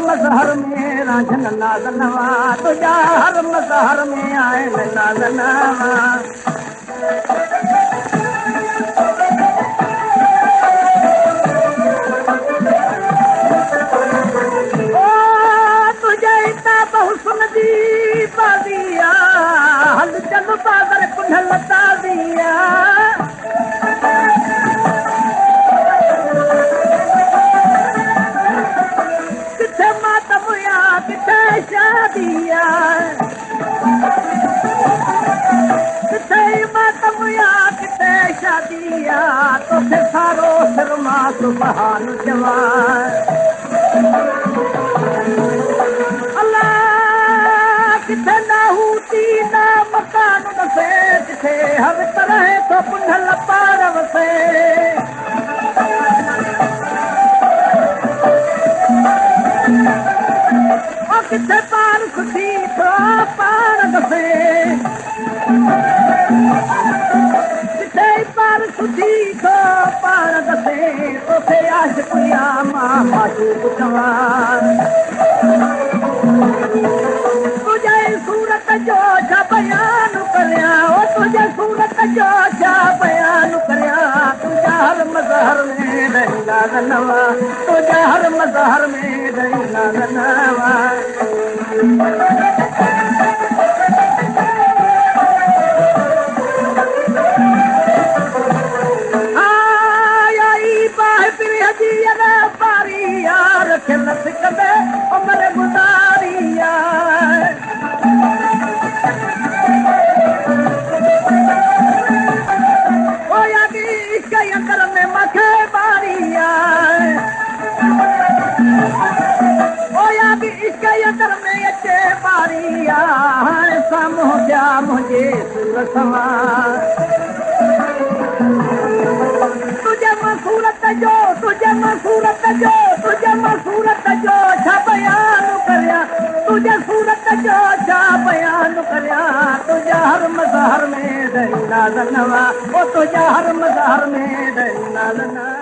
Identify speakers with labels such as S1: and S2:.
S1: मज़हर में राजन नाज़नवा तुझा हर मज़हर में आए नाज़नवा तुझे इतना बहुसुन दी बादिया हल चल बादर कुंडल तादिया किथे मातम या किथे शादिया किथे मातम या किथे शादिया तो फिर सारो शर्मा सुबहान जवान अल्लाह किथे ना हूती ना मकान वसे किथे हर तरह तो कुंडल पार वसे किथे पार खुशी तो पार दसे किथे पार खुशी तो पार दसे तोखे आशिकिया मां माशूक जवान तुझे सूरत जो छा बयान करिया ओ तुझे सूरत जो छा बयान करिया तुझा हर मज़हर में रहंदा नवा तुझा हर मज़हर में रहंदा नवा उमर गुज़ारिया ओया की इश्क अंदर में मखे बारिया ओया की इश्क अंदर में अचे बारिया साम्हूं जा मुंहिंजे सूरत तुझे मसूरत जो तुझे मसूरत जो तुझे मसूरत जो छा बयान करिया तुझे सूरत जो छा बयान करिया तुझा हर मज़हर में रहंदा नवा ओ तुझा हर मज़हर में रहंदा नवा